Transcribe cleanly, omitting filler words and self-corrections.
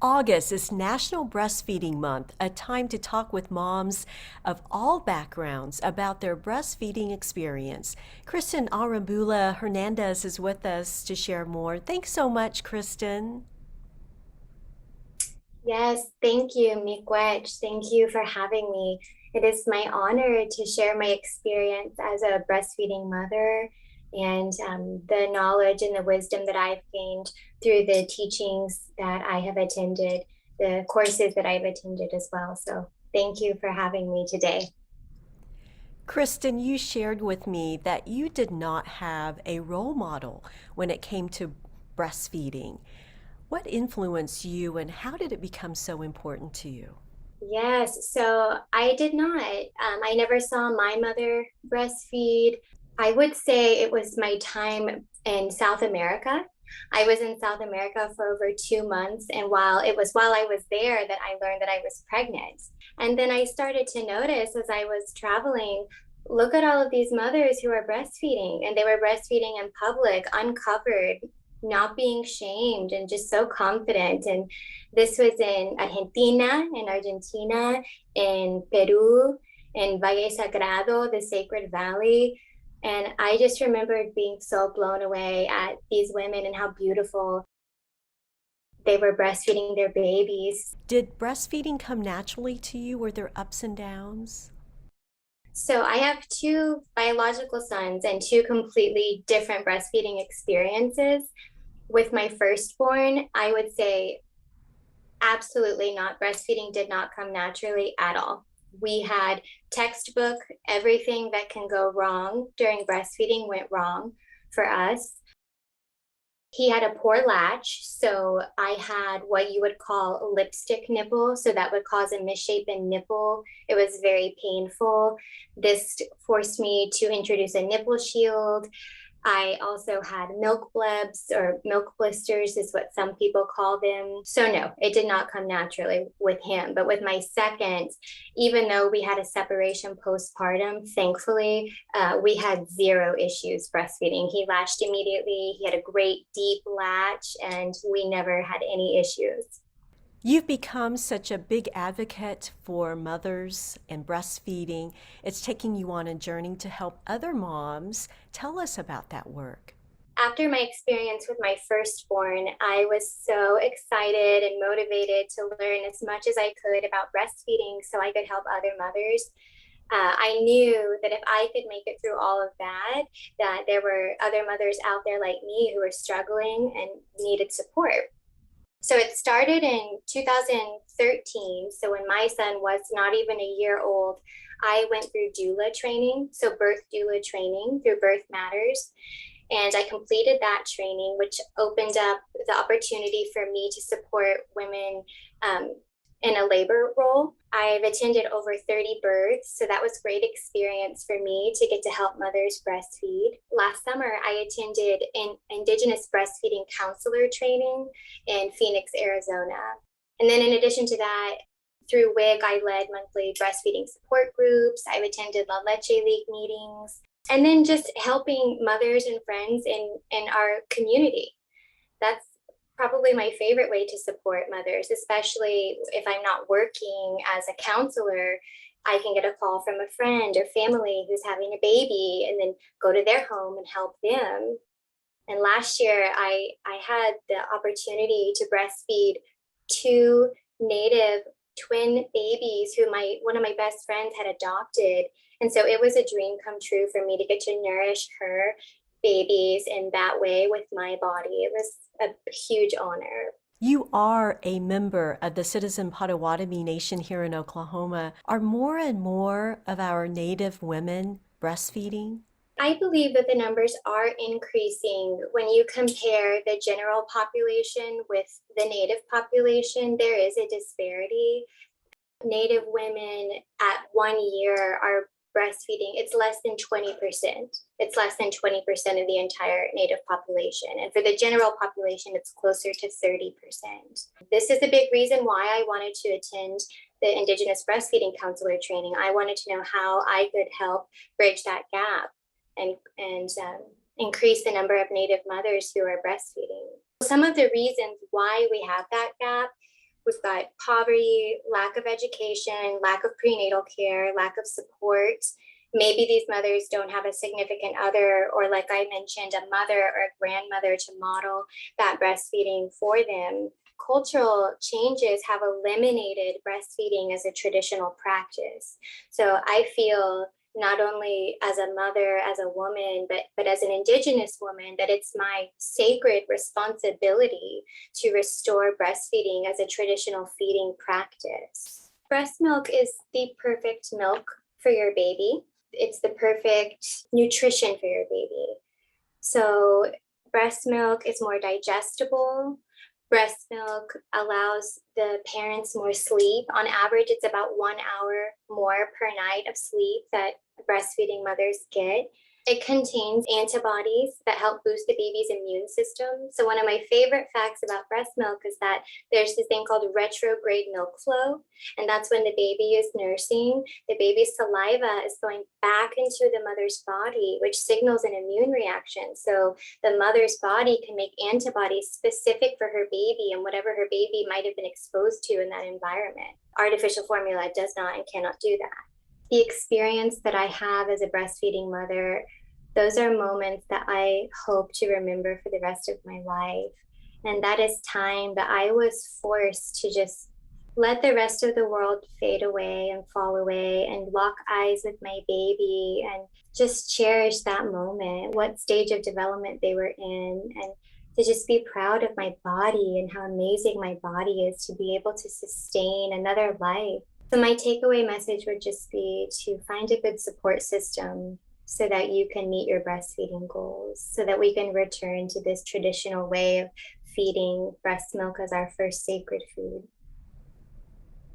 August is National Breastfeeding Month, a time to talk with moms of all backgrounds about their breastfeeding experience. Kristen Arambula Hernandez is with us to share more. Thanks so much, Kristen. Yes, thank you, Miigwech. Thank you for having me. It is my honor to share my experience as a breastfeeding mother and the knowledge and the wisdom that I've gained through the teachings that I have attended, the courses that I've attended as well. So thank you for having me today. Kristen, you shared with me that you did not have a role model when it came to breastfeeding. What influenced you and how did it become so important to you? Yes, so I did not. I never saw my mother breastfeed. I would say it was my time in South America. I was in South America for over 2 months, and while I was there that I learned that I was pregnant. And then I started to notice as I was traveling, look at all of these mothers who are breastfeeding, and they were breastfeeding in public, uncovered, not being shamed, and just so confident. And this was in Argentina, in Peru, in Valle Sagrado, the Sacred Valley. And I just remembered being so blown away at these women and how beautiful they were breastfeeding their babies. Did breastfeeding come naturally to you? Were there ups and downs? So I have two biological sons and two completely different breastfeeding experiences. With my firstborn, I would say absolutely not. Breastfeeding did not come naturally at all. We had textbook, everything that can go wrong during breastfeeding went wrong for us. He had a poor latch, so I had what you would call a lipstick nipple. So that would cause a misshapen nipple. It was very painful. This forced me to introduce a nipple shield. I also had milk blebs or milk blisters, is what some people call them. So, no, it did not come naturally with him. But with my second, even though we had a separation postpartum, thankfully, we had zero issues breastfeeding. He latched immediately, he had a great deep latch, and we never had any issues. You've become such a big advocate for mothers and breastfeeding. It's taking you on a journey to help other moms. Tell us about that work. After my experience with my firstborn, I was so excited and motivated to learn as much as I could about breastfeeding so I could help other mothers. I knew that if I could make it through all of that, that there were other mothers out there like me who were struggling and needed support. So it started in 2013. So when my son was not even a year old, I went through doula training, so birth doula training through Birth Matters. And I completed that training, which opened up the opportunity for me to support women um, in a labor role. I've attended over 30 births, so that was great experience for me to get to help mothers breastfeed. Last summer, I attended an Indigenous breastfeeding counselor training in Phoenix, Arizona. And then in addition to that, through WIG, I led monthly breastfeeding support groups. I've attended La Leche League meetings, and then just helping mothers and friends in our community. That's probably my favorite way to support mothers, especially if I'm not working as a counselor. I can get a call from a friend or family who's having a baby and then go to their home and help them. And last year, I had the opportunity to breastfeed two native twin babies who my one of my best friends had adopted. And so it was a dream come true for me to get to nourish her babies in that way with my body. It was a huge honor. You are a member of the Citizen Potawatomi Nation here in Oklahoma. Are more and more of our Native women breastfeeding? I believe that the numbers are increasing. When you compare the general population with the Native population, there is a disparity. Native women at 1 year are breastfeeding, it's less than 20%. It's less than 20% of the entire Native population. And for the general population, it's closer to 30%. This is a big reason why I wanted to attend the Indigenous breastfeeding counselor training. I wanted to know how I could help bridge that gap and increase the number of Native mothers who are breastfeeding. Some of the reasons why we have that gap We've got poverty, lack of education, lack of prenatal care, lack of support. Maybe these mothers don't have a significant other, or like I mentioned, a mother or a grandmother to model that breastfeeding for them. Cultural changes have eliminated breastfeeding as a traditional practice. So I feel not only as a mother, as a woman, but as an Indigenous woman, that it's my sacred responsibility to restore breastfeeding as a traditional feeding practice. Breast milk is the perfect milk for your baby. It's the perfect nutrition for your baby. So breast milk is more digestible. Breast milk allows the parents more sleep. On average, it's about 1 hour more per night of sleep that breastfeeding mothers get. It contains antibodies that help boost the baby's immune system. So one of my favorite facts about breast milk is that there's this thing called retrograde milk flow. And that's when the baby is nursing, the baby's saliva is going back into the mother's body, which signals an immune reaction. So the mother's body can make antibodies specific for her baby and whatever her baby might have been exposed to in that environment. Artificial formula does not and cannot do that. The experience that I have as a breastfeeding mother, those are moments that I hope to remember for the rest of my life. And that is time that I was forced to just let the rest of the world fade away and fall away and lock eyes with my baby and just cherish that moment, what stage of development they were in, and to just be proud of my body and how amazing my body is to be able to sustain another life. So my takeaway message would just be to find a good support system so that you can meet your breastfeeding goals, so that we can return to this traditional way of feeding breast milk as our first sacred food.